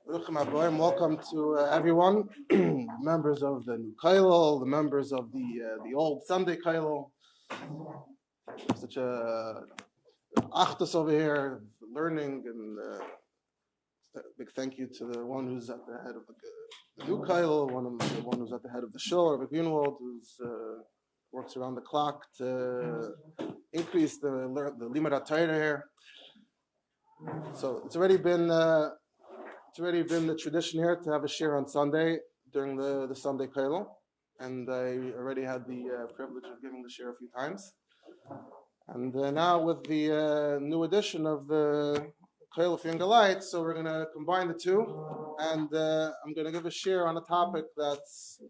Welcome to everyone, members of the new Kolel, the members of the old Sunday Kolel. Such a achtus over here, learning, and big thank you to the one who's at the head of the new Kolel, the one who's at the head of the shul, Rabbi Greenwald, who's works around the clock to increase the limud HaTorah here. So it's already been the tradition here to have a shiur on Sunday during the Sunday Kolel, and I already had the privilege of giving the shiur a few times. And now with the new edition of the Kolel for Younger Light, so we're going to combine the two, and I'm going to give a shiur on a topic that's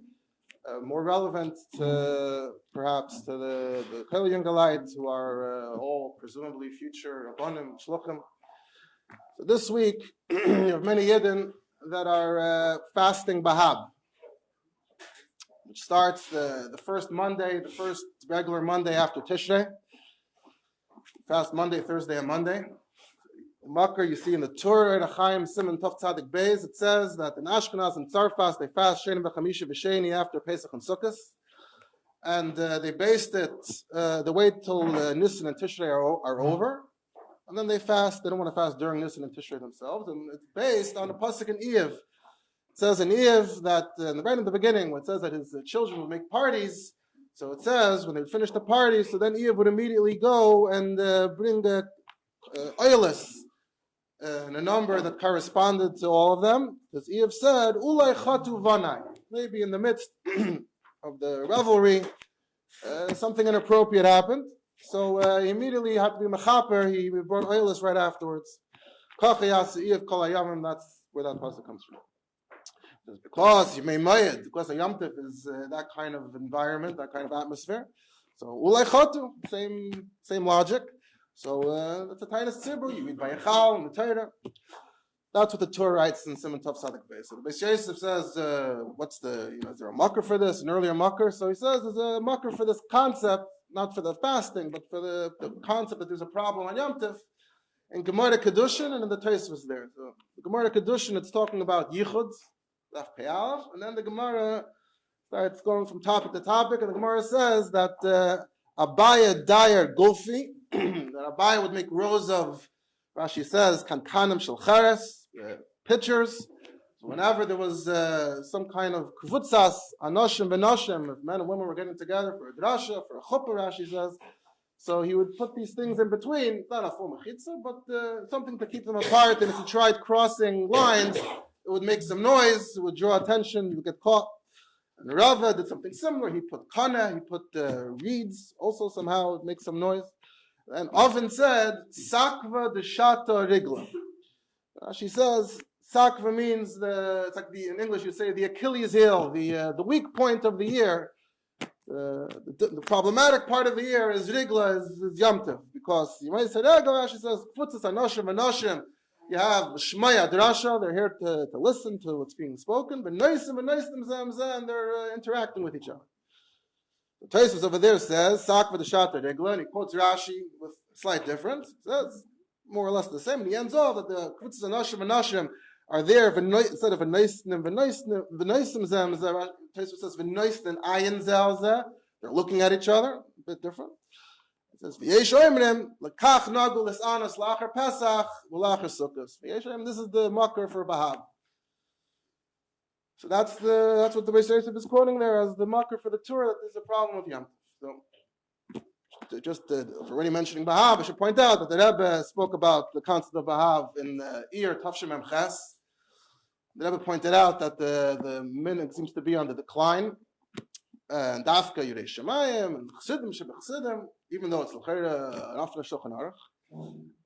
more relevant to perhaps to the Kolel Younger Light, who are all presumably future Rabbanim, Shluchim. So this week, you have many Yidden that are fasting Bahab, which starts the first Monday, the first regular Monday after Tishrei. Fast Monday, Thursday, and Monday. Makar, you see in the Torah, Chaim Simon Tov Tzadik Beis, it says that in Ashkenaz and Tzarfas, they fast Sheni V'Chamisha V'Sheni after Pesach and Sukkot. And they based it, they wait till Nisan and Tishrei are over. And then they fast. They don't want to fast during Nisan and Tishrei themselves. And it's based on a pasuk in Eiv. It says in Eiv that right in the beginning, when it says that his children would make parties, so it says when they would finish the party, so then Eiv would immediately go and bring the oilis in a number that corresponded to all of them. Because Eiv said, "Ulai chatu vanai." Maybe in the midst of the revelry, something inappropriate happened. So he immediately had to be mechaper. He brought oilis right afterwards. That's where that pasuk comes from. Just because you may mayed, because a Yom Tov is that kind of environment, that kind of atmosphere. So ulay chatu, same logic. So that's a tainus tzibur. You read by Echal and the Torah. That's what the Torah writes in Simon Tov Tzadik Beis. So the Beis Yosef says, "What's the is there a makar for this? An earlier makar?" So he says there's a makar for this concept. Not for the fasting, but for the concept that there's a problem on Yom Tov in Gemara Kedushin and in the Tosfos there. So the Gemara Kedushin, it's talking about Yichud, Daf Pe'alav, and then the Gemara starts going from topic to topic, and the Gemara says that Abaya Dayer Gulfi, that Abaya would make rows of, Rashi says, Kankanim Shel Cheres, pitchers. So whenever there was some kind of kvutzas, anoshim v'noshim, if men and women were getting together for a drasha, for a chuppah, Rashi says, so he would put these things in between, not a full mechitzah, but something to keep them apart, and if you tried crossing lines, it would make some noise, it would draw attention, you would get caught. And Rava did something similar, he put kana, he put reeds, also somehow it makes some noise. And often said, sakva deshata rigla. She says, sakva means it's like in English you say the Achilles heel, the weak point of the year. The problematic part of the year is rigla, is Yom Tov, because you might say, Rashi says, kvutzas anoshim v'noshim. You have shmaya drasha, they're here to listen to what's being spoken, but noisim and they're interacting with each other. The Tosfos over there says, sakva d'shata rigla, and he quotes Rashi with a slight difference. It says more or less the same, and he ends off that the kvutzas anoshim are there instead of v'noisnim zem. Tosfos says v'noisnim ayin zelzeh. They're looking at each other, a bit different. It says v'yesh oimrim lekach nagu lisanos lachar pesach v'lachar sukkos. V'yesh oimrim. This is the makar for Bahab. So that's what the Beis Yosef is quoting there as the makar for the Torah, that there's a problem with Yom Tov. So just already mentioning Bahab, I should point out that the Rebbe spoke about the concept of Bahab in Iyar Tavshim Mem Ches. The Rebbe pointed out that the minhag seems to be on the decline, and Dafka Yirei Shemayim and Chassidim Shebechasidim, even though it's l'chayra an after Shulchan Aruch.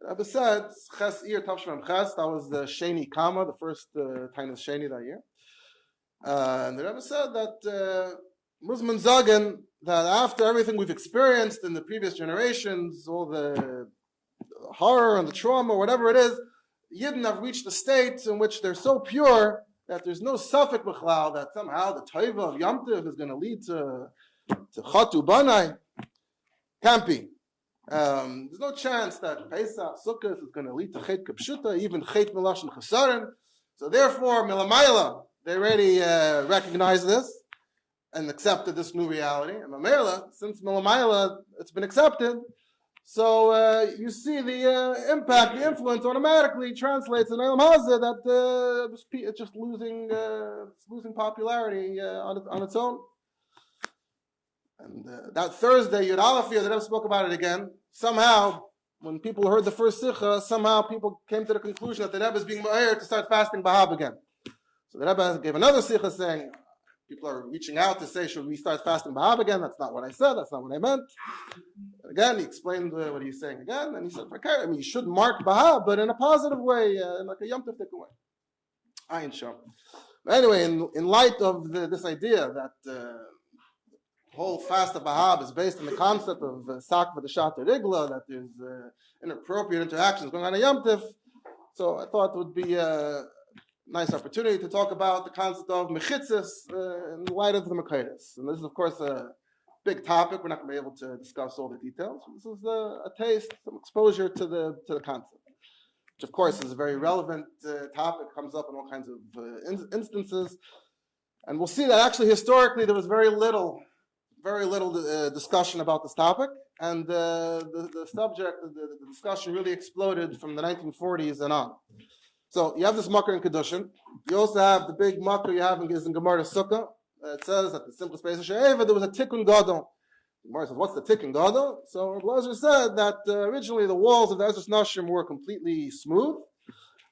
The Rebbe said Ches Iyar Tavshim Mem Ches, that was the Sheni Kama, the first Tainus Sheni that year. And the Rebbe said that Muzman Zagan, that after everything we've experienced in the previous generations, all the horror and the trauma, whatever it is, Yidden have reached a state in which they're so pure that there's no suffix b'chlal that somehow the taiva of Yom Tov is going to lead to chatu banai. Can't be. There's no chance that Pesach, Sukkot is going to lead to chet kapshuta, even chet melashon chasarim. So therefore, Milamayla, they already recognized this and accepted this new reality. And Mamela, since Milamayla, it's been accepted, so you see the impact, the influence automatically translates in Olam Hazeh that it's just losing popularity on its own. And that Thursday, Yud Aleph, the Rebbe spoke about it again. Somehow, when people heard the first Sikha, somehow people came to the conclusion that the Rebbe is being ma'ir to start fasting Bahab again. So the Rebbe gave another Sikha saying, people are reaching out to say, should we start fasting Bahab again? That's not what I said, that's not what I meant. Again, he explained what he's saying again, and he said, I mean, you should mark Bahab, but in a positive way, in like a Yom Tov way. Ayin Shom. But anyway, in light of this idea that whole fast of Bahab is based on the concept of Sakva the Shater Rigla, that there's inappropriate interactions going on in Yom Tov. So I thought it would be a nice opportunity to talk about the concept of Mechitzos in light of the Mechitzos. And this is, of course, a big topic. We're not going to be able to discuss all the details. This is a taste, some exposure to the concept, which, of course, is a very relevant topic, comes up in all kinds of instances. And we'll see that actually historically there was very little discussion about this topic, and the subject, the discussion really exploded from the 1940s and on. So you have this makar in Kedushin. You also have the big makar you have in Gemara Sukkah. It says that the simplest basis She'eva, there was a tikkun gadol. Gemara says, what's the tikkun gadol? So Rabbi Lazar said that originally the walls of the Ezras Nashim were completely smooth,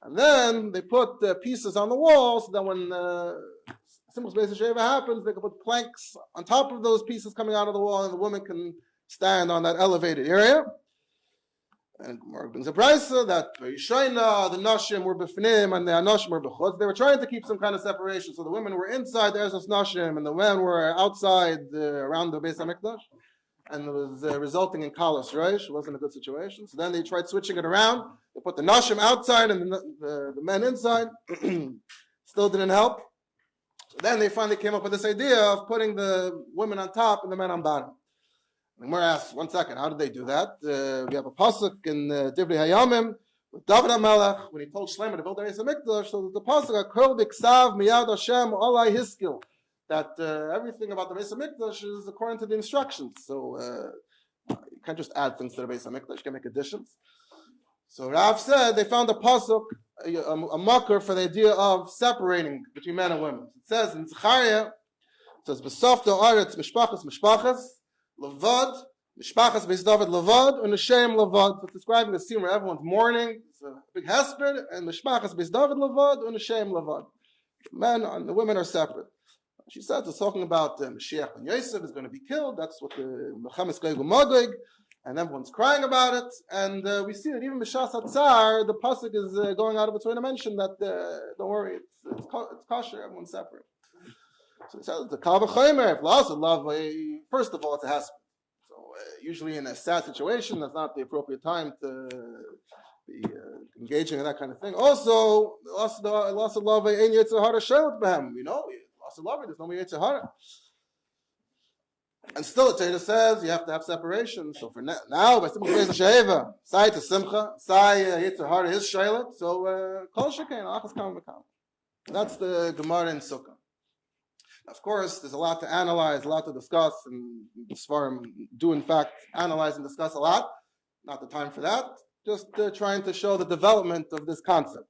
and then they put pieces on the walls, so that when simple space of Sheva happens, they can put planks on top of those pieces coming out of the wall, and the woman can stand on that elevated area. And Gemara brings a brisa that the Nashim were b'fnim and the Anashim were b'chutz. They were trying to keep some kind of separation, so the women were inside the Ezras Nashim and the men were outside around the Beis HaMikdash, and it was resulting in kalas reish. It wasn't a good situation. So then they tried switching it around. They put the Nashim outside and the men inside. Still didn't help. So then they finally came up with this idea of putting the women on top and the men on bottom. The Gemara asks, 1 second, how did they do that? We have a pasuk in Divrei Hayamim with David HaMelech when he told Shlomo to build the Beis HaMikdash. So the pasuk, Kol b'ksav miyad Hashem olai hiskil, that everything about the Beis HaMikdash is according to the instructions. So you can't just add things to the Beis HaMikdash, you can make additions. So Rav said they found a pasuk, a makar for the idea of separating between men and women. It says in Zechariah, it says, B'sof do'aretz mishpachas, levad, mishpachas beis David levad, and Hashem levad. It's describing the scene where everyone's mourning. It's a big hesped, and mishpachas beis David levad, and Hashem levad. The men and the women are separate. She said it's talking about Mashiach ben Yosef is going to be killed. That's what the Mechamis Gog Magog. And everyone's crying about it, and we see that even B'Shas Hatzar, the pasuk is going out of its way to mention that don't worry, it's kosher, everyone's separate. So it says the Kal V'Chomer, if lost love, first of all, it's a hesped. So usually in a sad situation, that's not the appropriate time to be engaging in that kind of thing. Also, lost of love, ein Yetzer Hara shelet b'hem. We know, lost of love, there's no more Yetzer Hara. And still, the Torah says you have to have separation. So for now, by simple phrase of Sheva, Sai to Simcha, Sai Yetzer Hara is Shailet. So Kol Shekain, Achas Kam V'Kam. That's the Gemara in Sukkah. Of course, there's a lot to analyze, a lot to discuss, and the Sfarim do in fact analyze and discuss a lot. Not the time for that. Just trying to show the development of this concept.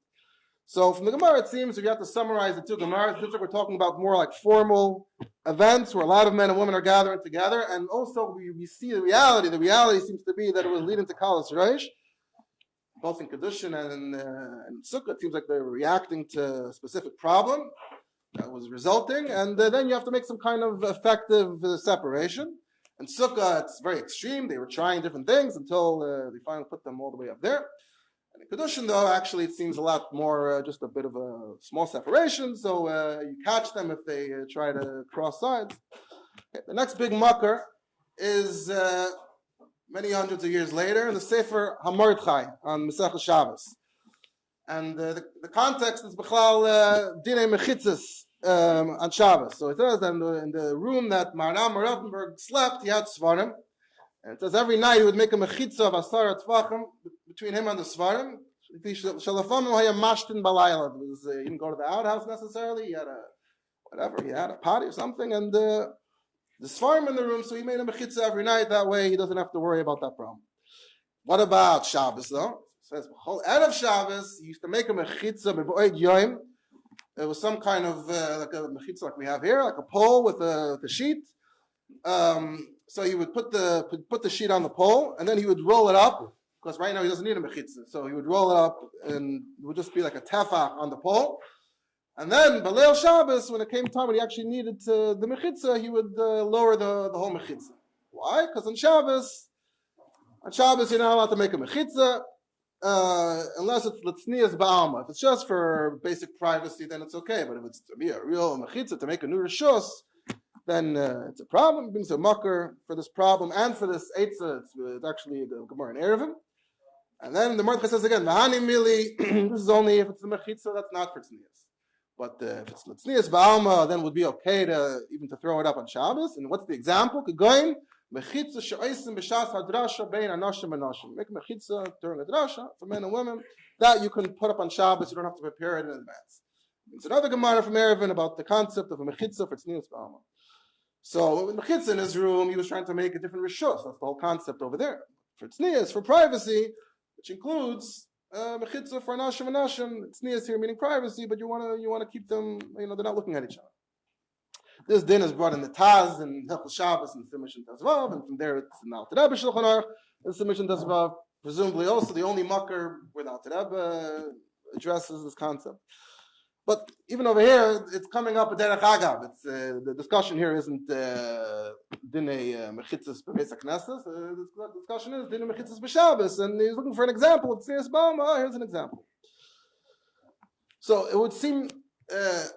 So from the Gemara, it seems if you have to summarize the two Gemaras, it seems like we're talking about more like formal events where a lot of men and women are gathering together, and also we see the reality. The reality seems to be that it was leading to Kalas Reish, both in Kedushin and in Sukkah. It seems like they were reacting to a specific problem that was resulting, and then you have to make some kind of effective separation. In Sukkah, it's very extreme. They were trying different things until they finally put them all the way up there. And in Kedushin, though, actually it seems a lot more just a bit of a small separation, so you catch them if they try to cross sides. Okay, the next big makar is many hundreds of years later in the Sefer HaMordechai on Masechah Shabbos. And the context is B'chlal Dinei Mechitzos on Shabbos. So it says that in the room that Maranam Rothenberg slept, he had Svarim. And it says every night he would make a mechitzah of Asar Tvachim between him and the Svarim. He didn't go to the outhouse necessarily. He had he had a potty or something, and the svarim in the room, so he made a mechitzah every night. That way, he doesn't have to worry about that problem. What about Shabbos, though? It says, out of Shabbos, he used to make a mechitzah b'boed yoim. It was some kind of like a mechitzah like we have here, like a pole with the sheet. So he would put the sheet on the pole, and then he would roll it up, because right now he doesn't need a mechitzah. So he would roll it up, and it would just be like a tefach on the pole. And then, Baleil Shabbos, when it came time when he actually needed the mechitzah, he would lower the whole mechitzah. Why? Because on Shabbos you're not allowed to make a mechitzah, unless it's tznius ba'alma. If it's just for basic privacy, then it's okay. But if it's to be a real mechitzah, to make a new rishus, then it's a problem. It brings a mucker for this problem and for this eitzah. It's actually the Gemara in Erevim. And then the Mordechai says again, V'hani mili, this is only if it's a mechitzah, that's not for tznius. But if it's tznius ba'alma, then it would be okay to even to throw it up on Shabbos. And what's the example? Kegoin, mechitzah she'oisim b'shas hadrasha bein anashim and anashim. Make mechitzah during a drasha for men and women that you can put up on Shabbos. You don't have to prepare it in advance. It's another Gemara from Erevin about the concept of a mechitzah for tznius ba'alma. So with mechitzah in his room, he was trying to make a different rishus. That's the whole concept over there. For tznius, for privacy, which includes mechitzah for anashim and anashim. Tznius here meaning privacy, but you want to keep them. They're not looking at each other. This din is brought in the Taz and Hilchos Shabbos and Simish and Tazvav, and from there it's in the Alter Rebbe Shulchan Aruch and Simish and Tazvav. Presumably also the only mucker where the Alter Rebbe addresses this concept. But even over here, it's coming up a derech agav. It's the discussion here isn't dinei mechitzos b'beis haknesses. The discussion is dinei mechitzos b'Shabbos, and he's looking for an example. It's tznius ba'alma. Here's an example. So it would seem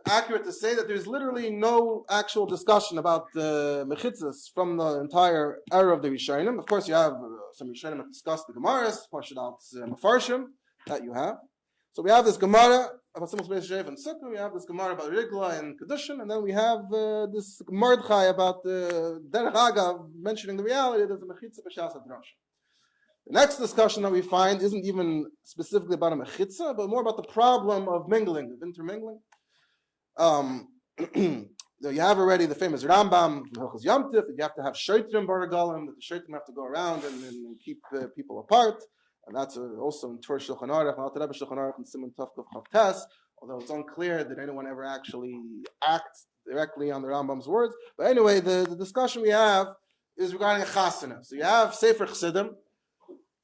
accurate to say that there's literally no actual discussion about the mechitzos from the entire era of the Rishonim. Of course, you have some Rishonim that discuss the Gemaras, partial out Mefarshim that you have. So we have this Gemara about Simchas Beis Shev and Sukkah. We have this Gemara about Rigla and Kedushin, and then we have this Mordechai about the Derech Agav mentioning the reality that the mechitzah b'shas hadrasha. The next discussion that we find isn't even specifically about a mechitzah, but more about the problem of mingling, of intermingling. You have already the famous Rambam, Hilchos Yom Tif, that you have to have shotrim baragalim, that the shotrim have to go around and keep people apart. And that's also in Torah Shulchan Aruch, Alter Rebbe Shulchan Aruch, and Simon Tov Chav Tes, although it's unclear that anyone ever actually acts directly on the Rambam's words. But anyway, the discussion we have is regarding a chasana. So you have Sefer Chassidim.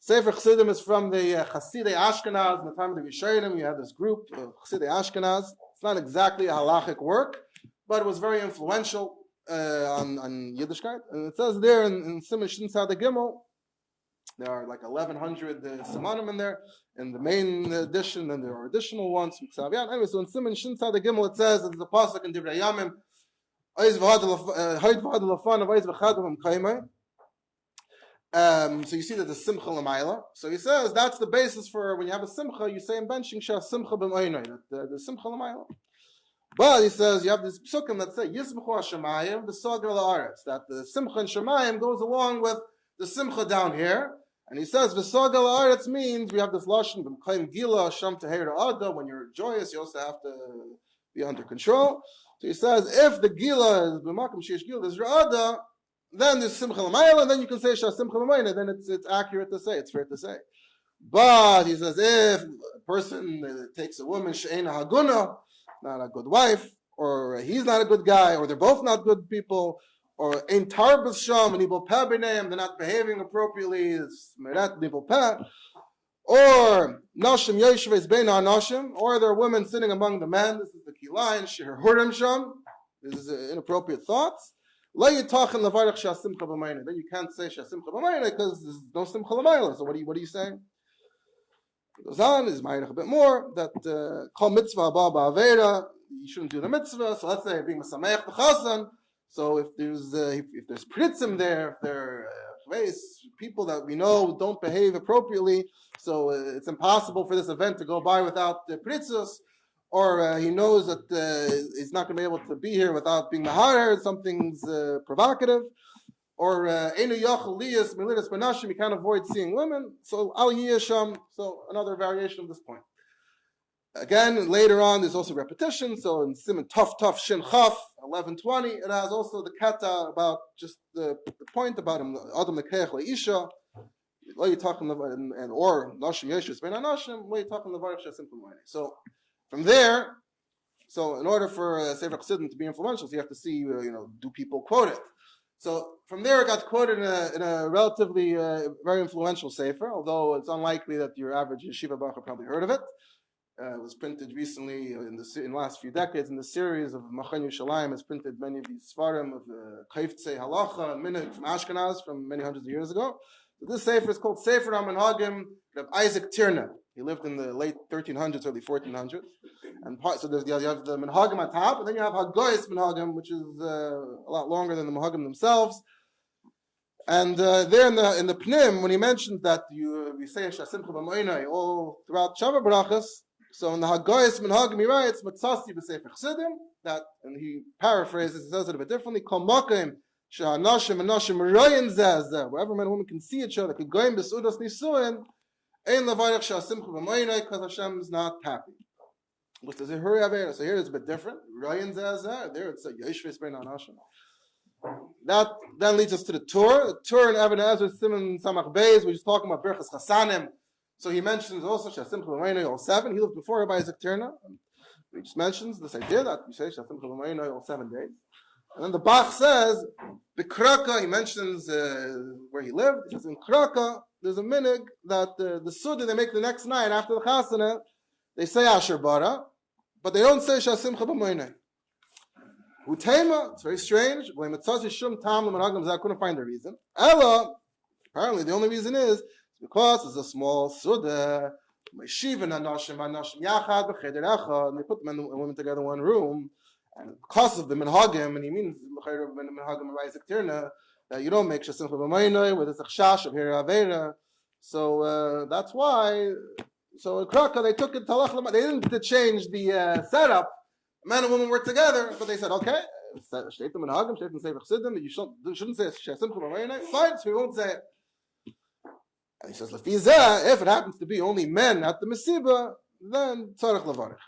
Sefer Chassidim is from the Chasidei Ashkenaz. In the time of the Rishonim, you have this group of Chasidei Ashkenaz. It's not exactly a halachic work, but it was very influential on Yiddishkeit. And it says there in Simon Shin Tzad Gimel, there are like 1,100 simanim in there in the main edition, and there are additional ones from Ksav. Anyway, so in Simon Shin Tzad Gimel it says that the pasuk in Divrei Yamim, so you see that the simcha l'mayla. So he says that's the basis for when you have a simcha, you say in benching shah simcha b'maynoi, the simcha l'mayla. But he says you have this psukim that say yismchu hashemayim b'sagar la'aretz, that the simcha in shemayim goes along with the simcha down here. And he says, "V'sagal haaretz" means we have this lashon b'mkayim gila sham teher ada. When you're joyous, you also have to be under control. So he says, if the gila is b'makom sheish gila is ra'ada, then there's simcha l'mayla, and then you can say shah simcha l'mayla. Then it's accurate to say, it's fair to say. But he says, if a person takes a woman she'ena haguna, not a good wife, or he's not a good guy, or they're both not good people, or ein tarbus sham and ibol peh b'neim, they're not behaving appropriately, it's meret ibol peh, or nashim yeshves bein nashim, or there are women sitting among the men, this is the kilayin, sheher hurim sham, this is inappropriate thoughts, la yitachin levarach shah simcha b'mayna, then you can't say shah simcha b'mayna because there's no simcha l'mayla, so what are you saying? It goes on, is mayach a bit more, that kol mitzvah abba ba'avera, you shouldn't do the mitzvah, so let's say being masameach b'chasan. So if there's pritzim there, if there are people that we know don't behave appropriately, so it's impossible for this event to go by without the pritzos, or he knows that he's not going to be able to be here without being maharer, something's provocative, or Einu Yachal Liyas Milidas Benashim, you can't avoid seeing women. So Al Yisham, so another variation of this point. Again, later on, there's also repetition. So in Simon Tov Shin Chaf 11:20, it has also the kata about just the point about him Adam Lekech LeIsha. What are you talking about? And or Nashim Yeshus Ben Anashim. What are you talking about? So from there, so in order for Sefer Chassidim to be influential, so you have to see, do people quote it? So from there, it got quoted in a relatively very influential sefer, although it's unlikely that your average yeshiva bacher probably heard of it. It was printed recently in the last few decades in the series of Machan Yerushalayim. Has printed many of these svarim of Kaiftze Halacha and Minhag from Ashkenaz from many hundreds of years ago. So this sefer is called Sefer HaMenhagim of Isaac Tirna. He lived in the late 1300s, early 1400s. And so you have the Menhagim at top, and then you have Hagoyis Menhagim, which is a lot longer than the Menhagim themselves. And there in the Pnim, when he mentioned that we say Shasimcha B'Moinai all throughout Shabbat Barachas, so in the Hagoyis Menhagim he writes Matzasi B'Sefer Chassidim, that, and he paraphrases, he says it a bit differently, Kol Makim She'anashim and Nashim Royin Zeh, wherever men and women can see each other, could go in B'Sudas Nisuin, Ein Levarich Shasimcha B'Moinai, because Hashem is not happy. Which does it hurry Avera? So here it's a bit different. Royin Zeh, there it's a Yeshvis Ben Anashim. That then leads us to the Tur. The Tur in Eben Ezra Simon Samach Beis, which is talking about Berchas Chasanim. So he mentions also Shasimcha B'Moinai all 7. He lived before Rabbi Isaac Tirna. He just mentions this idea that we say Shasimcha B'Moinai all 7 days. And then the Bach says, B'Kraka, he mentions where he lived. He says in Kraka, there's a minhag that the Suda they make the next night after the Chasana, they say Asher Bara, but they don't say Shasimcha B'Moinai. Utema, it's very strange. I couldn't find a reason. Ella, apparently the only reason is because it's a small Suda. And they put men and women together in one room. And because of the Menhagim, and he means Menhagim Isaac Tirna, that you don't make Shasimcha B'Moinai with a chash of Hira Avera. So that's why. So in Kraka, they took it talach. They didn't change the setup. Man and woman were together, but they said, okay, Shleitim Menhagim, Shleitim Sefer Chassidim, you shouldn't say Shasimcha B'Moinai. Fine, so we won't say it. And he says, if it happens to be only men at the Mesiba, then Tzarech Levarich.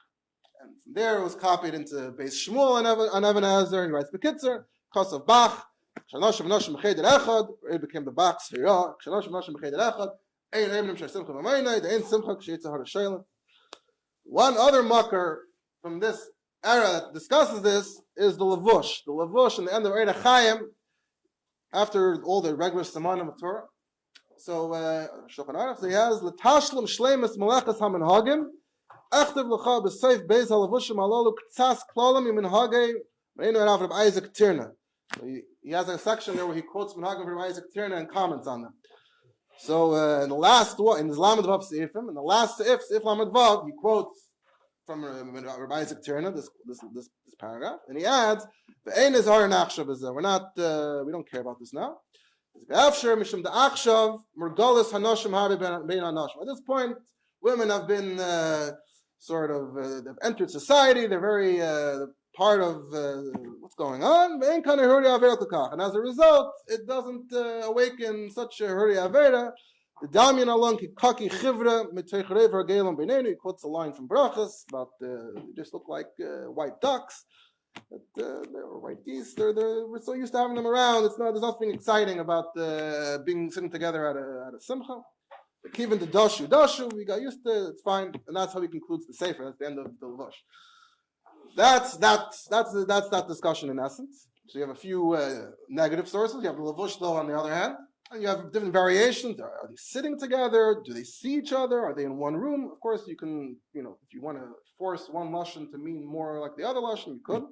And from there it was copied into Beis Shmuel and Even Ezer, and he writes Mechitzos, Kos of Bach, Shanoshim Noshim B'Cheder Echad, it became the Bach Sfira, Shanoshim Noshim B'Cheder Echad, Ein Eimnim Shasimcha B'Moinai, the Ein Simcha K'Sheitza Har Shayla. One other makar from this era that discusses this is the Lavush. The Lavush in the end of Eid HaChaim, after all the regular Samanim of Torah. So Shulchan Aruch, so he has L'Tashlim Shleimus Melechas HaMenhagim, Echtev L'cha B'Seif Beis HaLavushim Halalu K'tzas Klalim Yimenhagei Meinu Erav Reb Isaac Tirna. So he has a section there where he quotes Menhagim from Isaac Tirna and comments on them. So in the last one, in his Lamed Vav Seifim, in the last Seif Lamed Vav, he quotes from Rabbi Isaac Tirna this paragraph, and he adds, "Ve'ein is har nachshav b'zeh." We're not, we don't care about this now. At this point, women have been they've entered society. They're very part of what's going on. And as a result, it doesn't awaken such a hurry avera. The Damyan along Kaki Chivra Mitechrev Hargelam Benenu. He quotes a line from Brachas about they just look like white ducks. They're white geese. We're so used to having them around. There's nothing exciting about sitting together at a simcha. Even the dashu, we got used to it. It's fine, and that's how he concludes the sefer. That's the end of the Lavush. That's that discussion in essence. So you have a few negative sources. You have the Lavush though on the other hand, and you have different variations. Are they sitting together? Do they see each other? Are they in one room? Of course, you can, if you want to force one lashon to mean more like the other lashon, you could.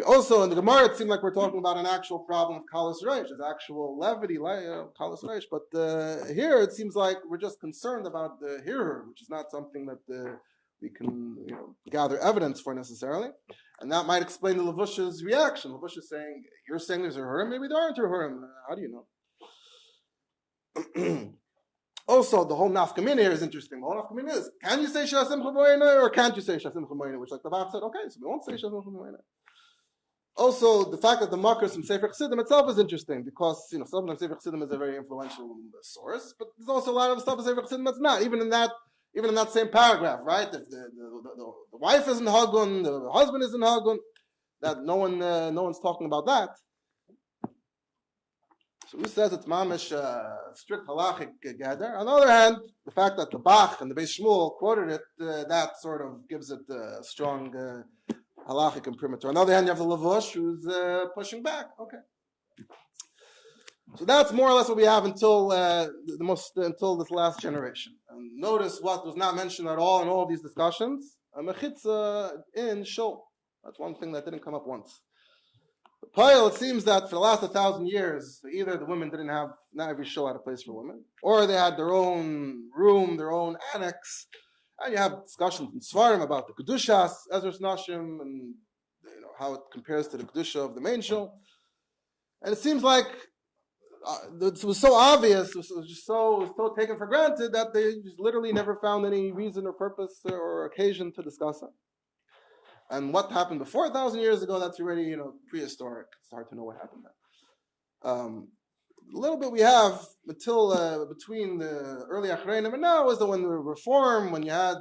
Also, in the Gemara, it seemed like we're talking about an actual problem of kalas reish. There's actual levity, kalas reish. But here, it seems like we're just concerned about the hearer, which is not something that we can gather evidence for necessarily. And that might explain the Lavush's reaction. Lavush is saying, you're saying there's a hurim, maybe there aren't a hurim. How do you know? Also, the whole nafkamina here is interesting. The whole nafkamina is, can you say Shasim Chaboyna or can't you say Shasim Chaboyna? Which, like the Bach said, okay, so we won't say Shasim Chaboyna. Also, the fact that the makar from Sefer Chassidim itself is interesting because sometimes Sefer Chassidim is a very influential source, but there's also a lot of stuff in Sefer Chassidim that's not. Even in that same paragraph, right? If the wife isn't hagun, the husband isn't hagun, that no one's talking about that. So who says it's mamish strict halachic gather? On the other hand, the fact that the Bach and the Beis Shmuel quoted it, that sort of gives it a strong halachic imprimatur. On the other hand, you have the Lavush who's pushing back. Okay, so that's more or less what we have until until this last generation. And notice what was not mentioned at all in all of these discussions: a mechitzah in shul. That's one thing that didn't come up once. It seems that for the last 1,000 years, either the women didn't have, not every shul had a place for women, or they had their own room, their own annex, and you have discussions in Svarim about the Kedushas, Ezras Nashim, and how it compares to the Kedusha of the main shul. And it seems like it was so obvious, it was just so taken for granted that they just literally never found any reason or purpose or occasion to discuss it. And what happened before 1,000 years ago, that's already, prehistoric. It's hard to know what happened then. A little bit we have until between the early Achreinim and now is that when the reform, when you had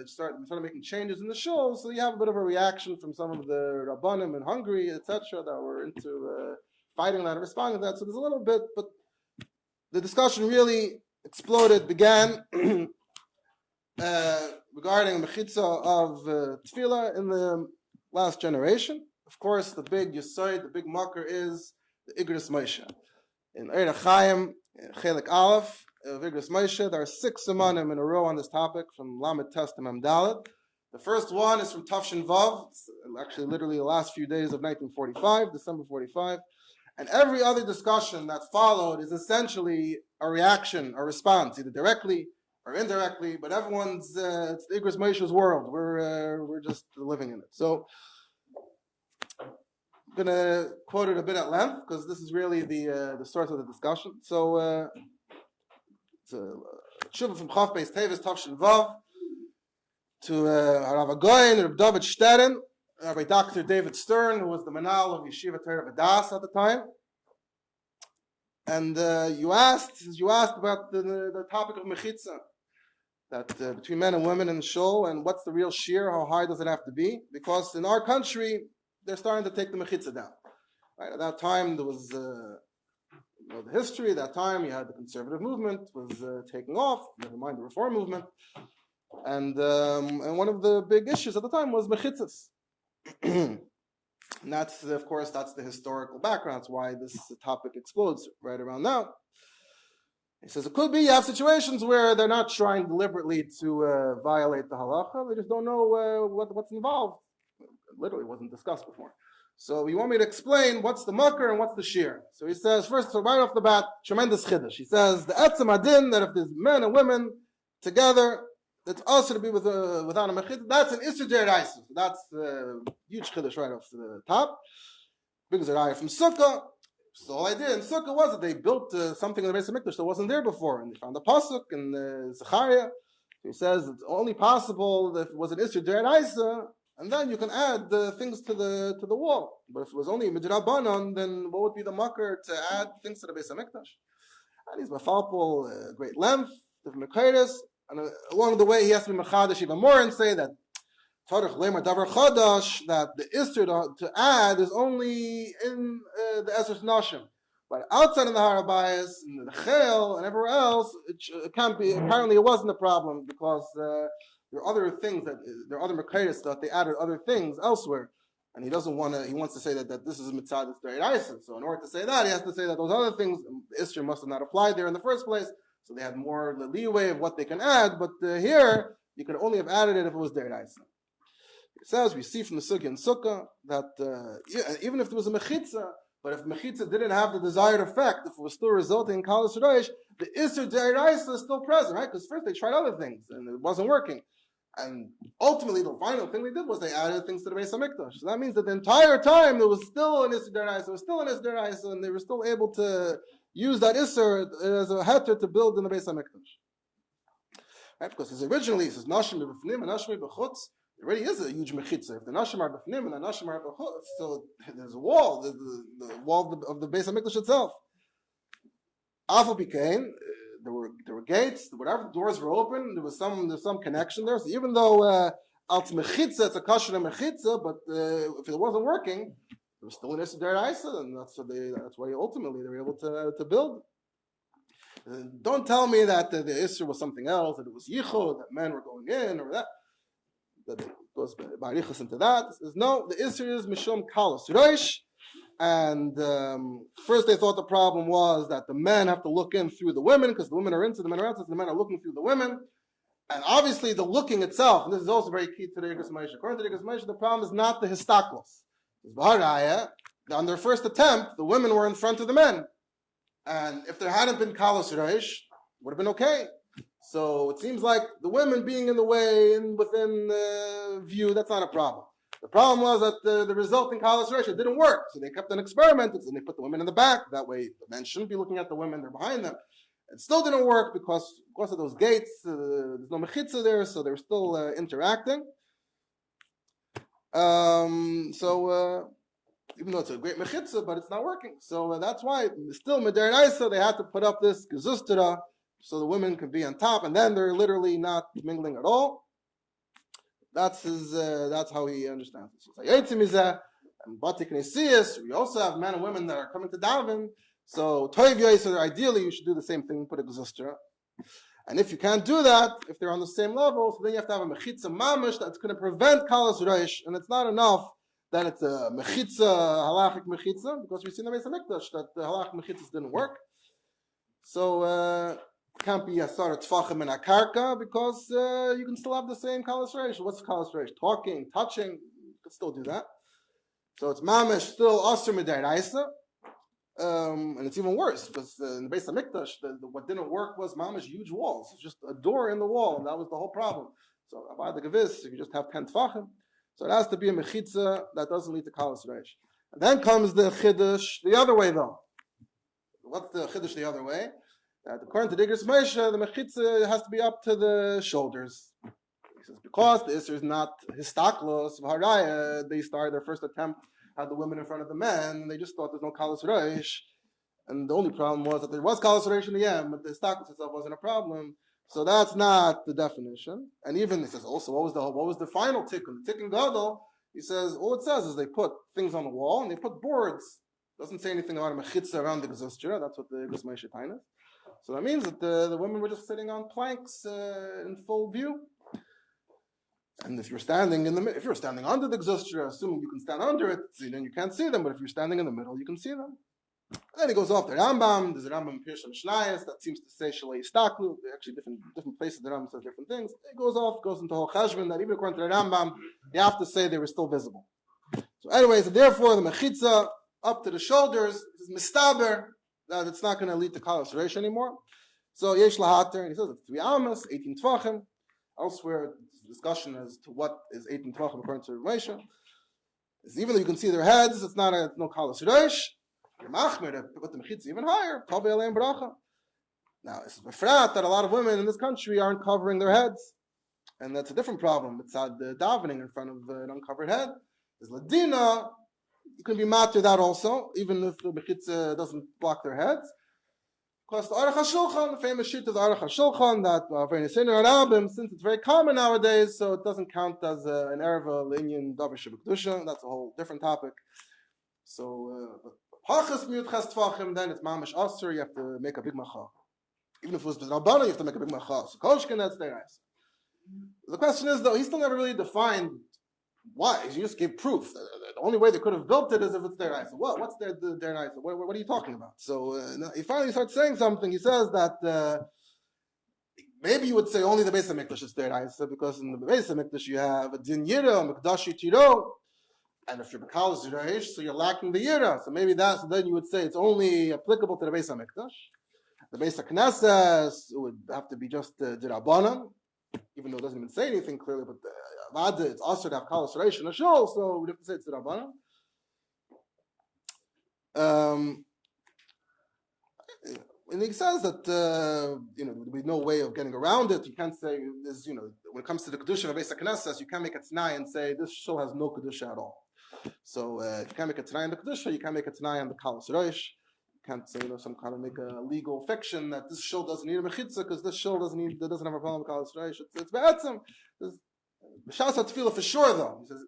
started making changes in the shul, so you have a bit of a reaction from some of the Rabbanim in Hungary, etc., that were into fighting that and responding to that. So there's a little bit, but the discussion really began regarding mechitzah of tefillah in the last generation. Of course, the big yesod, the big makar is the Igros Moshe. In Eir Chaim, Chelik Aleph, Igros Moshe, there are 6 simanim in a row on this topic from Lamed Tes to Mem Daled. The first one is from Tafshin Vav, actually literally the last few days of 1945, December 45. And every other discussion that followed is essentially a reaction, a response, either directly or indirectly, but everyone's it's the Igros Moshe's world. We're just living in it. So I'm going to quote it a bit at length because this is really the source of the discussion. So it's a Shuvah from Chav Beis Tevis Tafshin Vav to Rav Agoyin, Reb David Stern, Rabbi Dr. David Stern, who was the Manal of Yeshiva Torah Vadas at the time. And you asked about the topic of mechitzah, that between men and women in the shul, and what's the real shiur, how high does it have to be? Because in our country, they're starting to take the mechitzah down. Right? At that time, there was the history. At that time, you had the conservative movement was taking off. Never mind the reform movement, and one of the big issues at the time was mechitzos. And that's, of course, that's the historical background. That's why this topic explodes right around now. He says it could be you have situations where they're not trying deliberately to violate the halacha. They just don't know what's involved. It literally wasn't discussed before. So you want me to explain what's the makar and what's the shiur. So he says, first, so right off the bat, tremendous chiddush. He says, the etzem adin, that if there's men and women together, it's also to be without a mechitzah. That's an isur deraisa. So that's a huge chiddush right off the top. Big zerayah from Sukkah. So all I did in Sukkah was that they built something in the Beis HaMikdash that wasn't there before, and they found a pasuk in Zechariah. He says it's only possible that if it was an isur deraisa, and then you can add the things to the wall. But if it was only midrabanan, then what would be the makar to add things to the Beis HaMikdash? And he's mafalpol great length, different mechitzos, and along the way he has to be mechadash even more and say that Tarech Lemar Davar Chadash, that the isur to add is only in the Ezras Nashim, but outside of the Harabayas, and the Chel, and everywhere else, it can't be. Apparently, it wasn't a problem because there are other things there are other mechitzos that they added other things elsewhere, and he doesn't want to. He wants to say that this is a mitzvah that's deraisa. So in order to say that, he has to say that those other things, the isur must have not applied there in the first place. So they had more leeway of what they can add, but here you could only have added it if it was deraisa. It says, we see from the Sugya and Sukkah that even if there was a mechitzah, but if mechitzah didn't have the desired effect, if it was still resulting in kalas reish, the isur deraisa is still present, right? Because first they tried other things and it wasn't working, and ultimately the final thing they did was they added things to the Beis HaMikdash. So that means that the entire time there was still an isur deraisa, and they were still able to use that isur as a heter to build in the Beis HaMikdash. Right? Because originally it says nashim b'fnim and nashim b'chutz. It already is a huge mechitzah. If the nashim are b'fnim and the nashim are b'chutz, so there's a wall, the wall of the Beis Hamikdash itself. Alpha became there were gates, whatever the doors were open, there's some connection there. So even though als mechitzah it's a kosher mechitzah, but if it wasn't working, there was still an issur deraisa, and that's why ultimately they were able to build. Don't tell me that the issur was something else, that it was yichud, that men were going in, or that it goes barichas into that. No, the issur is mishum kalos roish. And first they thought the problem was that the men have to look in through the women, because the women are into the men are outside, so the men are looking through the women. And obviously the looking itself, and this is also very key to the Igros Moshe. According to the Igros Moshe, the problem is not the histaklos. On their first attempt, the women were in front of the men. And if there hadn't been kalos reish, it would have been okay. So it seems like the women being in the way and within view, that's not a problem. The problem was that the resulting kalos reish didn't work. So they kept on experimenting, and they put the women in the back. That way the men shouldn't be looking at the women, they're behind them. It still didn't work because of those gates, there's no mechitzah there, so they're still interacting. Even though it's a great mechitzah, but it's not working. So that's why, still, midaraisa, they had to put up this gezustera, so the women could be on top, and then they're literally not mingling at all. That's how he understands it. So, and Batik Nesiyas, we also have men and women that are coming to daven. So Toiv Yaiser, ideally you should do the same thing, put a gezustera. And if you can't do that, if they're on the same level, so then you have to have a mechitzah mamish that's going to prevent kalas reish, and it's not enough that it's a mechitzah, halachic mechitzah, because we see in the Beis Hamikdash that the halachic mechitzahs didn't work. So can't be a sort of tfachim and akarka, because you can still have the same kalas reish. What's kalas reish? Talking, touching, you can still do that. So it's mamish still asur midaraisa. And it's even worse because in the Beis Hamikdash, what didn't work was mamish huge walls. It's just a door in the wall, and that was the whole problem. So by the gavis, if you just have 10 tfachim, so it has to be a mechitzah that doesn't lead to kalas reish. And then comes the chiddush the other way, though. What's the chiddush the other way? That according to the Igros Moshe, the mechitzah has to be up to the shoulders. He says because the issur is not histaklos v'haraya, they started their first attempt. Had the women in front of the men, and they just thought there's no kalas reish, and the only problem was that there was kalas reish in the end, but the histaklos itself wasn't a problem. So that's not the definition. And even he says also, what was the final tikkun? The tikkun gadol, he says all it says is they put things on the wall and they put boards. It doesn't say anything about a mechitzah around the gezustera. That's what the Igros Moshe is. So that means that the women were just sitting on planks in full view. And if you're standing if you're standing under the gezustera, assuming you can stand under it, then you can't see them. But if you're standing in the middle, you can see them. And then he goes off to Rambam. There's a Rambam in Pirush Mishnayos that seems to say Shalei Yistaklu. Actually, different places the Rambam says different things. It goes into whole cheshbon that even according to the Rambam, you have to say they were still visible. So anyways, so therefore the mechitzah up to the shoulders is mistaber that it's not going to lead to kalas reish anymore. So yesh lahater, and he says it's 3 amas, 18 tvachim. Elsewhere, discussion as to what is 18 tvachim according to Rav Moshe. Even though you can see their heads, it's no kalas reish. You're machmir to put the mechitzah even higher. Now, it's befrat that a lot of women in this country aren't covering their heads, and that's a different problem. It's the davening in front of an uncovered head. There's ladina. You can be mad to that also, even if the mechitzah doesn't block their heads. Because the Aruch HaShulchan, the famous sheet of the Aruch HaShulchan, that very Nisenu Arabim, since it's very common nowadays, so it doesn't count as an erva linyan davar shebekdusha. That's a whole different topic. So, Hachas miutchas tvachim, then it's mamish aser. You have to make a big macha. Even if it was the Rabbana, you have to make a big macha. So Kolshkin, that's their nice. The question is, though, he still never really defined why. He just gave proof. The only way they could have built it is if it's their nice. What's their nice? What are you talking about? So he finally starts saying something. He says that maybe you would say only the Beis Hamikdash is their nice, because in the Beis Hamikdash you have a din yira, mikdashi tiro. And if you're B'kalas Reish, so you're lacking the Yira. So maybe so then you would say it's only applicable to the Beis HaMikdash. The Beis HaKnesses would have to be just D'Rabbanan, even though it doesn't even say anything clearly, but Vada, it's also to have Kalas Reish in a shul, so we'd have to say it's D'Rabbanan. And he says that there'll be no way of getting around it. You can't say this. When it comes to the kedusha of Beis HaKnesses, you can't make a t'nai and say this shul has no kedusha at all. So if you can't make a t'nai on the kedusha, you can't make a t'nai on the kalas roish. You can't say some kind of make a legal fiction that this shul doesn't need a mechitzah because this shul doesn't have a problem with kalas roish. It's be'etzim. B'shas hatfila for sure though. He says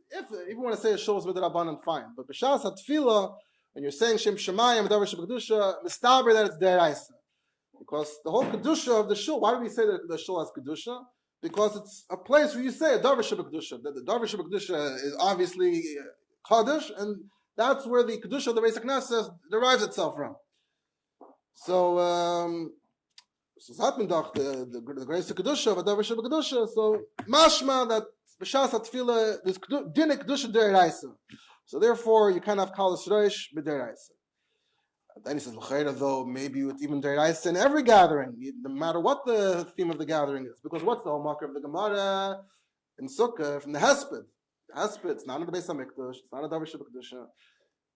if you want to say a shul is midrabanan, fine, but b'shas hatfila, when you're saying Shem Shemayim, Davar Shem Kedusha, mistaber that it's deraisa. Because the whole Kedusha of the shul, why do we say that the shul has Kedusha? Because it's a place where you say a Davar Shem Kedusha. That the Davar Shem Kedusha is obviously Kaddish, and that's where the Kedusha of the Beis HaKnesses derives itself from. So, Zatmendach, the greatest Kedusha of a Davar Shem Kedusha, so mashma that B'shas HaTfilah, there's Dinei Kedusha deraisa. So therefore, you can't have kalas roish b'deraisa. Then he says, l'chayra though, maybe with even deraisa in every gathering, no matter what the theme of the gathering is. Because what's the whole marker of the Gemara in Sukkah from the Hesped? The Hesped, it's not in the Beis HaMikdash, it's not a Davar Shem Kedusha.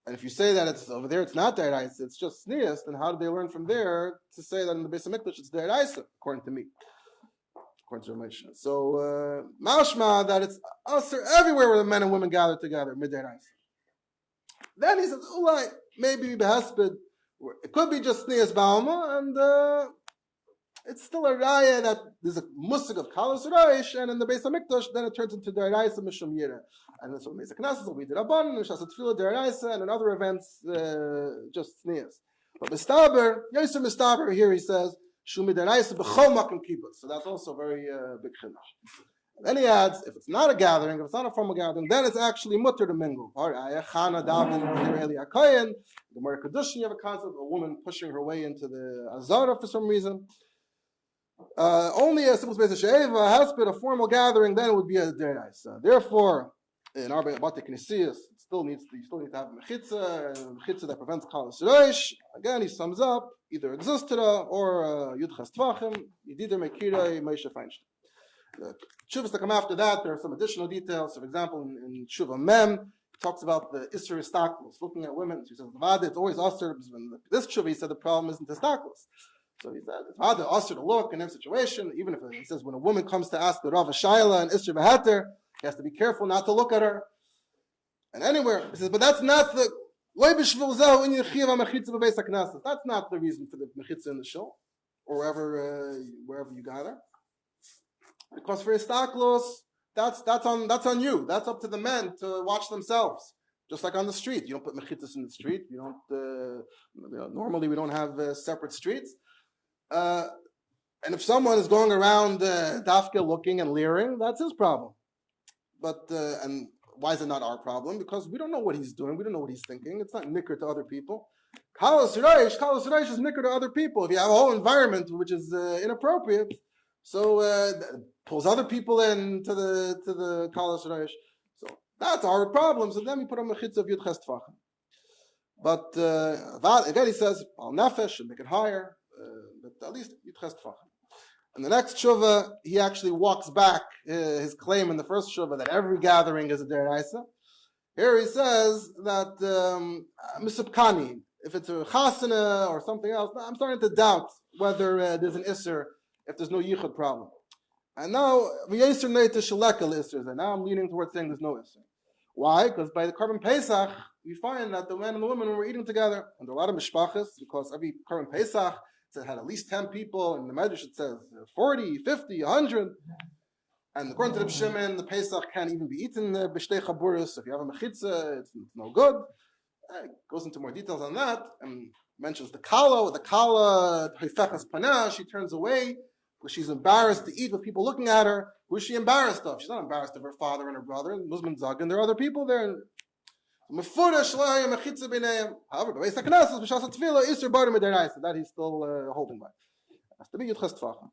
And if you say that it's over there, it's not deraisa, it's just tznius, then how do they learn from there to say that in the Beis HaMikdash it's deraisa, according to me? According to Ramesh. So, mashma that it's usher everywhere where the men and women gather together, mid-deraisa. Then he says, maybe behesped, it could be just tznius ba'alma, and it's still a raya that there's a musig of kalas roish, and in the Beis HaMikdash, then it turns into deraisa mishum yira. And that's what Beis HaKnesses will be deraban, and shas tefillah deraisa, and in other events, just tznius. But mistaber, yosef mistaber, here he says, shumi deraisa b'chol makom kibbutz. So that's also a very big chiddush. Then he adds, if it's not a gathering, if it's not a formal gathering, then it's actually mutter to mingle. The more Kedushin, you have a concept of a woman pushing her way into the Azara for some reason. Only a simple space of She'eva has been a formal gathering, then it would be a deraisa. Therefore, in our Bate Knesiyas, you still need to have a mechitzah that prevents kalas roish. Again, he sums up either existera or yudchas tvachim, yedider mekirei Moshe Feinstein. The Shuvas that come after that, there are some additional details. So, for example, in Shuva Mem, he talks about the Isser Istaklos, looking at women. So he says, it's always Asr. This Shuva, he said the problem isn't Istaklos. So he said, it's Vada Asr to look in every situation, even if he says when a woman comes to ask the Rav Shaila and Isser Beheter, he has to be careful not to look at her. And anywhere, he says, but that's not the that's not the reason for the mechitzah in the shul, or wherever you gather. Because for istaklos, that's on you. That's up to the men to watch themselves. Just like on the street, you don't put mechitzos in the street. You don't. Normally, we don't have separate streets. And if someone is going around dafka looking and leering, that's his problem. But and why is it not our problem? Because we don't know what he's doing. We don't know what he's thinking. It's not nicker to other people. Kalas reish is nicker to other people. If you have a whole environment which is inappropriate. So pulls other people in to the kalas reish. So that's our problem. So then we put on mechitzah of yudches tvachim. But again, he says al nefesh should make it higher, but at least yudches tvachim. And the next shuvah, he actually walks back his claim in the first shuvah that every gathering is a deraisa. Here he says that misupkani, if it's a chasana or something else, I'm starting to doubt whether there's an isser if there's no yichud problem. And now, v'yesir neita shalekel isser, and now I'm leaning towards saying there's no isser. Why? Because by the Korban Pesach, we find that the men and the women were eating together. And there are a lot of mishpachas, because every Korban Pesach it had at least 10 people, and the Medrash it says 40, 50, 100. And according to the B'Shimon, the Pesach can't even be eaten b'shtei chaburis. So if you have a mechitzah, it's no good. It goes into more details on that, and mentions the kala, hoifechas panah, she turns away, because she's embarrassed to eat with people looking at her. Who is she embarrassed of? She's not embarrassed of her father and her brother, Muslim Zagan, there are other people there. However, that he's still holding by. Has to be Yudches Tvachim.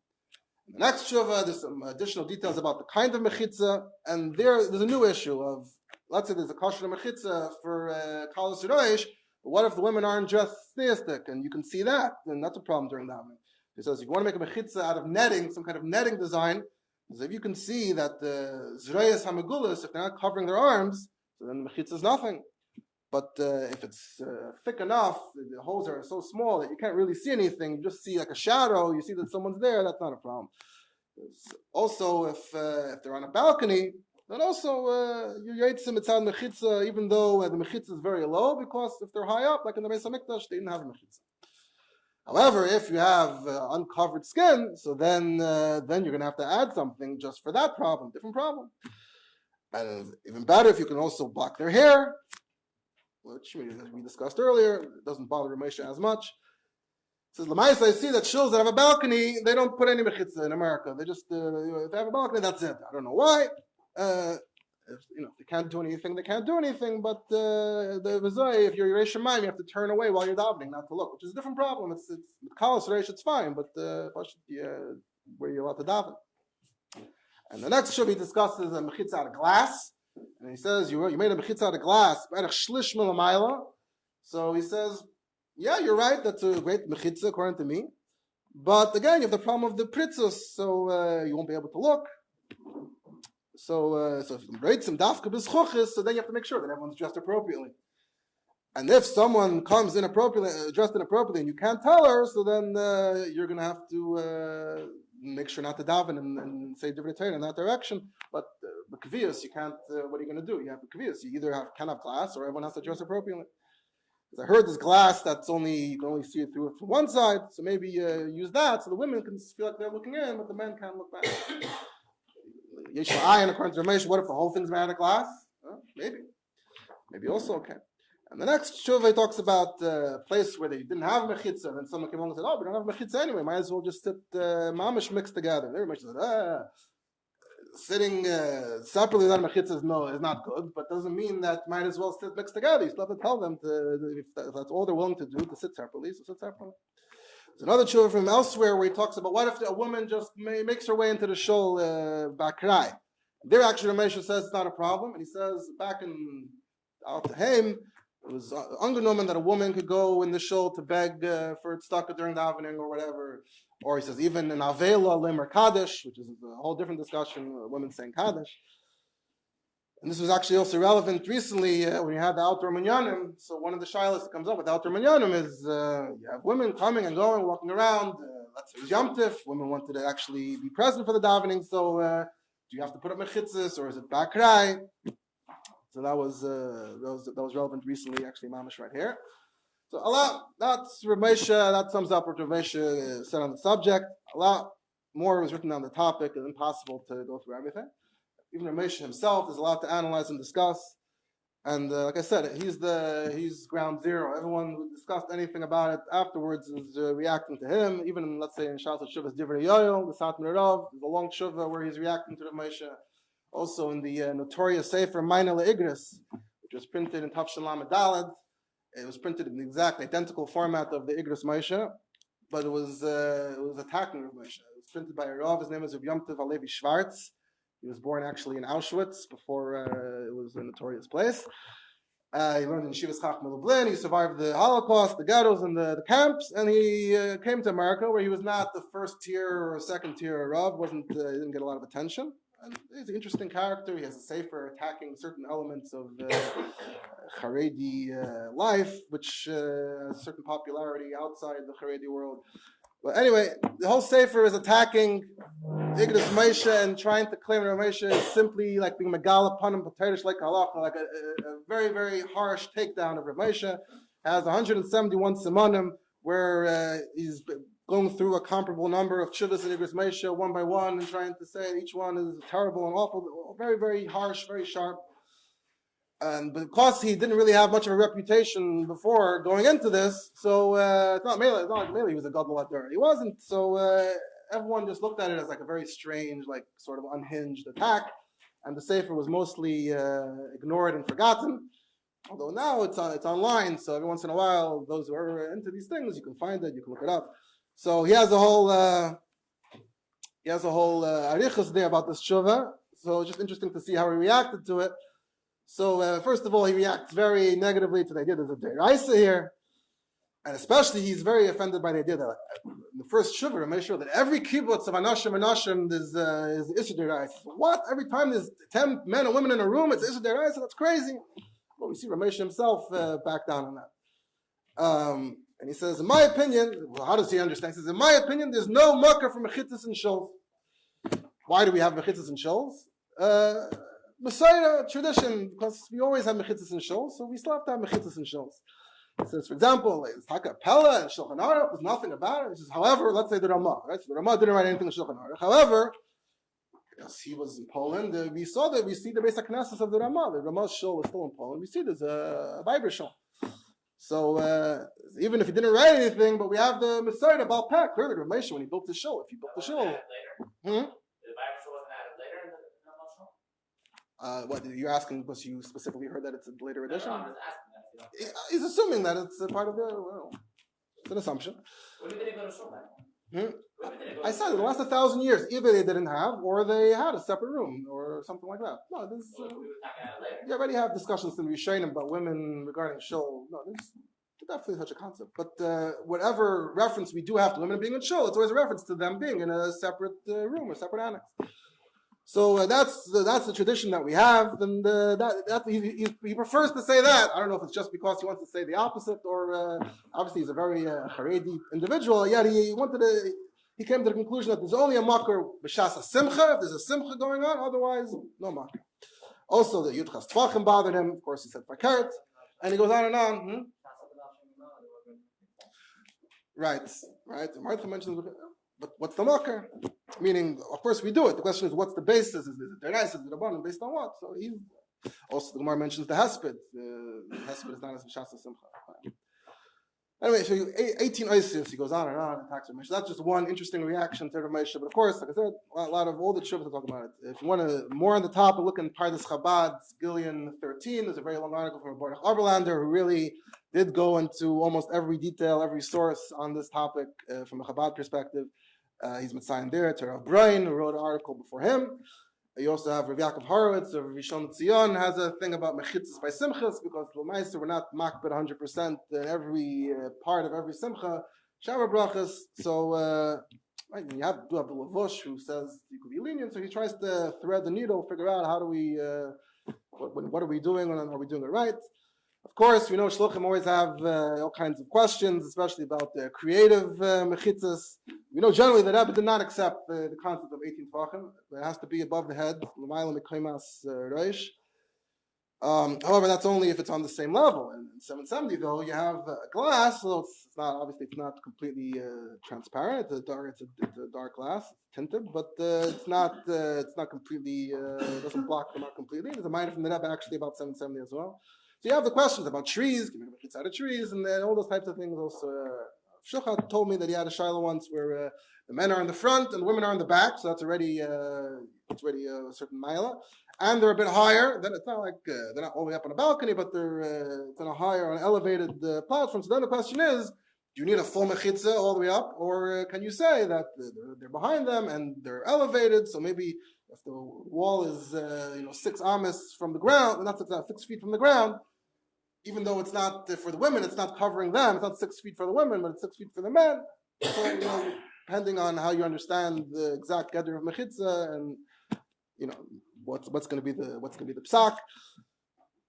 The next shuvah, there's some additional details about the kind of mechitzah, and there's a new issue of, let's say there's a kosher mechitzah for kalas roish, but what if the women aren't dressed tzniustic, and you can see that, then that's a problem during davening. He says if you want to make a mechitzah out of netting, some kind of netting design, if you can see that the zrayas hamagulis, if they're not covering their arms, so then the mechitzah is nothing. But if it's thick enough, the holes are so small that you can't really see anything. You just see like a shadow. You see that someone's there. That's not a problem. Also, if they're on a balcony, then also you yitzim it's on mechitzah, even though the mechitzah is very low, because if they're high up, like in the Beis Hamikdash, they didn't have a mechitzah. However, if you have uncovered skin, so then you're going to have to add something just for that problem, different problem. And even better, if you can also block their hair, which we discussed earlier, it doesn't bother Ramesha as much. It says, Lamaisa, I see that shuls that have a balcony, they don't put any mechitzah in America. They just, if they have a balcony, that's it. I don't know why. If they can't do anything, they can't do anything. But the v'zay, if you're Yeresh Shamayim, you have to turn away while you're davening, not to look, which is a different problem. It's Kalas Reish, it's fine, but where you're allowed to daven. And the next shul he discusses a mechitzah out of glass, and he says you made a mechitzah out of glass, shlish milamayla. So he says, yeah, you're right. That's a great mechitzah according to me. But again, you have the problem of the pritzos, so you won't be able to look. So if you break some dafka b'schuchis, so then you have to make sure that everyone's dressed appropriately. And if someone comes dressed inappropriately, and you can't tell her, so then you're going to have to make sure not to daven and say divrei Torah in that direction. But the kaviyas, you can't. What are you going to do? You have the kaviyas. You either can have glass, or everyone has to dress appropriately. Because I heard this glass that's you can only see it through it from one side, so maybe use that so the women can feel like they're looking in, but the men can't look back. Yesh and according to Ramesh, what if the whole thing's made out of glass? Maybe also okay. And the next shuvah talks about a place where they didn't have mechitzah, and then someone came along and said, "Oh, we don't have mechitzah anyway. Might as well just sit mamish mixed together." And everybody said, sitting separately without mechitzah is not good, but doesn't mean that might as well sit mixed together. You still have to tell them if that's all they're willing to do, to sit separately, so sit separately. There's another shul from elsewhere where he talks about what if a woman just makes her way into the shul bakrai. There actually Ramesh says it's not a problem, and he says back in Al Tahaim, it was ungenommen that a woman could go in the shul to beg for tzedakah during davening or whatever. Or he says even in Avela, Lim, or Kaddish, which is a whole different discussion, women saying Kaddish. And this was actually also relevant recently when you had the outdoor minyanim. So one of the shilas that comes up with outdoor minyanim is you have women coming and going, walking around. Let's say it was Yom Tif. Women wanted to actually be present for the davening. So do you have to put up mechitzos or is it bakrai? So that was relevant recently, actually, mamish right here. So a lot, that's Ramesha, that sums up what Ramesha said on the subject. A lot more was written on the topic, it's impossible to go through everything. Even Ramesha himself, there's a lot to analyze and discuss. And like I said, he's ground zero. Everyone who discussed anything about it afterwards is reacting to him. Even, let's say, in Shas Shuvas Divrei Yoel, the Satmar Rav, there's a long shuvah where he's reacting to Ramesha. Also in the notorious Sefer Maina Le'igris, which was printed in Tafshin Lamed Daled. It was printed in the exact identical format of the Igris Moshe, but it was attacking Rav Moshe. It was printed by a Rav. His name is Rav Yom Tov Alevi Schwartz. He was born actually in Auschwitz before it was a notorious place. He learned in Shivas Chachma Lublin. He survived the Holocaust, the ghettos, and the camps, and he came to America, where he was not the first tier or second tier Rav. He didn't get a lot of attention. And he's an interesting character. He has a sefer attacking certain elements of Haredi life, which has certain popularity outside the Haredi world. But anyway, the whole sefer is attacking Igros Moshe and trying to claim Rav Moshe is simply like being Megala Panim Patarish like halacha, like a very, very harsh takedown of Rav Moshe. Has 171 simanim where he's going through a comparable number of Chivas and Igros Moshe one by one and trying to say each one is terrible and awful, very, very harsh, very sharp. And because he didn't really have much of a reputation before going into this, so it's not merely he was a gadol ador. He wasn't. So everyone just looked at it as like a very strange, like sort of unhinged attack, and the sefer was mostly ignored and forgotten. Although now it's online, so every once in a while, those who are into these things, you can find it, you can look it up. So he has a whole arichas there about this tshuva. So it's just interesting to see how he reacted to it. So first of all, he reacts very negatively to the idea there's a deraisa here, and especially he's very offended by the idea that in the first shuvah, make sure that every kibbutz of anashim is issur deraisa. What? Every time there's 10 men and women in a room, it's issur deraisa? That's crazy. Well, we see Ramesh himself back down on that. And he says, in my opinion, well, how does he understand? He says, in my opinion, there's no mucker for mechitzos and shuls. Why do we have mechitzos and shuls? Messiah tradition, because we always have mechitzos and shuls, so we still have to have mechitzos and shuls. He says, for example, it's Hakapella and Shulchan Aruch, there's nothing about it. He says, however, let's say the Ramah, right? So the Ramah didn't write anything in Shulchan Aruch. However, yes, he was in Poland. We see the Beis HaKnesses of the Ramah. The Ramah's shul is still in Poland. We see there's a Bible shul. So even if he didn't write anything, but we have the Messiah Baal Peh. Clearly, Ramesh, when he built the shul, if he built the shul. The Bible shul wasn't added later in the Ramah shul? What you're asking because you specifically heard that it's a later edition? No, I'm just asking that. He's assuming that it's a part of the. Well, it's an assumption. When did they go to shul back? I said in the last 1,000 years, either they didn't have or they had a separate room or something like that. No, this is. You already have discussions in Rishonim about women regarding shul. No, there's definitely such a concept. But whatever reference we do have to women being in shul, it's always a reference to them being in a separate room or separate annex. So that's the tradition that we have, and he prefers to say that. I don't know if it's just because he wants to say the opposite, or obviously he's a very Haredi individual. Yet he came to the conclusion that there's only a makar b'shas simcha if there's a simcha going on. Otherwise, no makar. Also, the Yudchas Tvachim bothered him. Of course, he said fakert, and he goes on and on. Right. The Martha mentions. But what's the makar? Meaning, of course, we do it. The question is, what's the basis? Is it Derais? Is it Rabbanan? Based on what? So also the Gemara mentions the Hesped. The Hesped is not as B'shas Simcha. Anyway, so 18 Isis, he goes on and attacks Ramesh. That's just one interesting reaction to Ramesh. But of course, like I said, a lot of all the Shuvas are talking about it. If you want to more on the top, look in Pardes Chabad, Gillian 13. There's a very long article from Baruch Oberlander who really did go into almost every detail, every source on this topic from a Chabad perspective. He's Mitzayin there. Rav Brian, who wrote an article before him. You also have Rav Yaakov Horowitz of Rishon Tzion has a thing about mechitzos by simchas, because l'maisa we're not makbid 100% in every part of every simcha shower brachas. So right, you do have the Lavush who says you could be lenient, so he tries to thread the needle, figure out how do we what are we doing, and are we doing it right? Of course, we know shluchim always have all kinds of questions, especially about the creative mechitzas. We know generally that Rebbe did not accept the concept of 18 tvachim. It has to be above the head. However, that's only if it's on the same level. And in 770, though, you have a glass, so it's not completely transparent. It's a dark glass, it's tinted, but it's not completely. It doesn't block them out completely. There's a minor from the Rebbe actually about 770 as well. So you have the questions about trees, give me a mechitzah out of trees, and then all those types of things. Also, Shulchan told me that he had a shiloh once where the men are in the front and the women are in the back, so that's already a certain mila, and they're a bit higher. Then it's not like they're not all the way up on a balcony, but they're it's on a higher, on an elevated platform. So then the question is, do you need a full mechitzah all the way up, or can you say that they're behind them and they're elevated? So maybe if the wall is 6 amas from the ground, not 6 feet from the ground. Even though it's not for the women, it's not covering them. It's not 6 feet for the women, but it's 6 feet for the men. So, depending on how you understand the exact gather of mechitzah, and what's going to be the psak.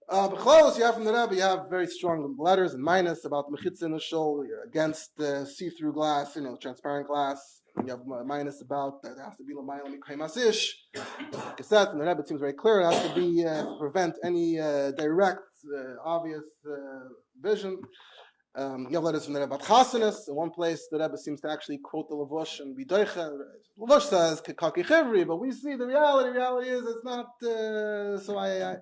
But close, you have from the Rebbe, you have very strong letters and minus about mechitzah in the shul against see-through glass, transparent glass. You have minus about that there has to be l'mayla mikhay masish. Like I said, from the Rebbe, it seems very clear. It has to be to prevent any direct, obvious vision. You have letters from the Rebbe about chasanis. In one place, the Rebbe seems to actually quote the Lavush and B'doicha. Lavush says kaki chivri, but we see the reality. Reality is it's not. So I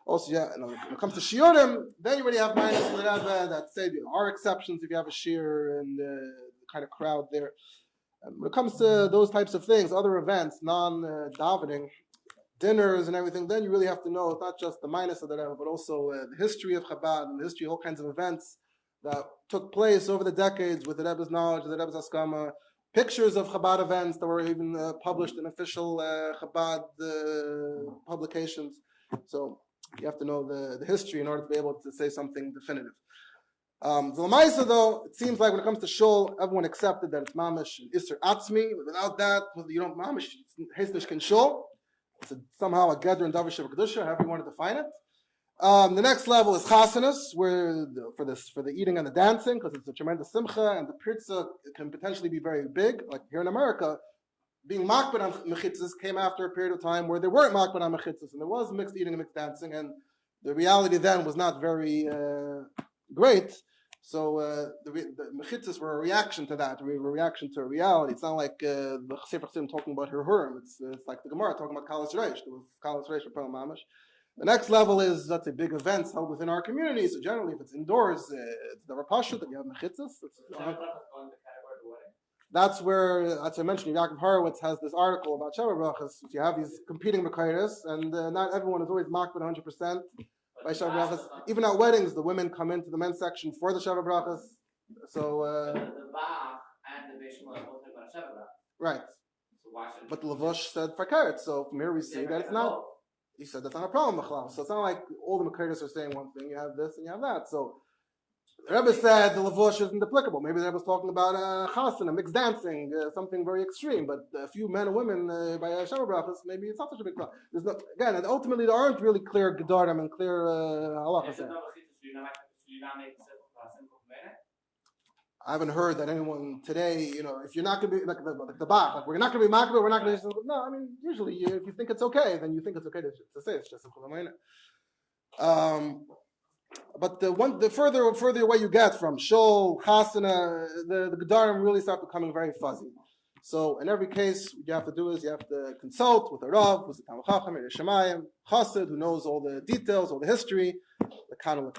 also when it comes to shiurim, then you already have minus from the Rebbe that say there are exceptions if you have a shiur and the kind of crowd there. When it comes to those types of things, other events, non-davening, dinners and everything, then you really have to know it's not just the minus of the Rebbe, but also the history of Chabad and the history of all kinds of events that took place over the decades with the Rebbe's knowledge, the Rebbe's askama, pictures of Chabad events that were even published in official Chabad publications. So you have to know the history in order to be able to say something definitive. The Lamaisa, though, it seems like when it comes to shul, everyone accepted that it's mamish and isser atzmi. Without that, you don't mamish hesnish can shul. It's somehow a gather and davar sheva kedusha, however you want to define it. The next level is chasanas, where for the eating and the dancing, because it's a tremendous simcha, and the pizza can potentially be very big. Like here in America, being makbid on mechitzos came after a period of time where they weren't makbid on mechitzos, and there was mixed eating and mixed dancing, and the reality then was not very great. So the mechitzos were a reaction to that, a reaction to reality. It's not like the Sefer Chassidim talking about shiurim. It's like the Gemara talking about kalas reish. There was kalas reish for mamash. The next level is, let's say, big events held within our community. So generally, if it's indoors, it's the rapasha that you have mechitzos. That's where, as I mentioned, Yaakov Horowitz has this article about Sheva Brachas. You have these competing mechitzos, and not everyone is always makbid 100% by Sheva Brachas. Even at weddings, the women come into the men's section for the Sheva Brachas. So the Bach and the Bishma both about Sheva Brachas. Right. So why should but the Lavush said fakert. So from here we see that it's not. He said that's not a problem, Mechlal. So it's not like all the mechitzos are saying one thing. You have this and you have that. So the Rebbe said the Lavush isn't applicable. Maybe the Rebbe was talking about chasana, mixed dancing, something very extreme. But a few men and women by Sheva Brachas, maybe it's not such a big problem. There's no, again, and ultimately there aren't really clear gedarim and clear halachas. I haven't heard that anyone today, if you're not going to be like the Bach, like we're not going to be makbid, we're not going to. No, I mean usually if you think it's okay, then you think it's okay to say it's just a but the further away you get from shul, chasana, the gedarim really start becoming very fuzzy. So in every case, what you have to do is you have to consult with a rav, who's a talmid chacham, a shemayim, chassid, who knows all the details, all the history, the kan.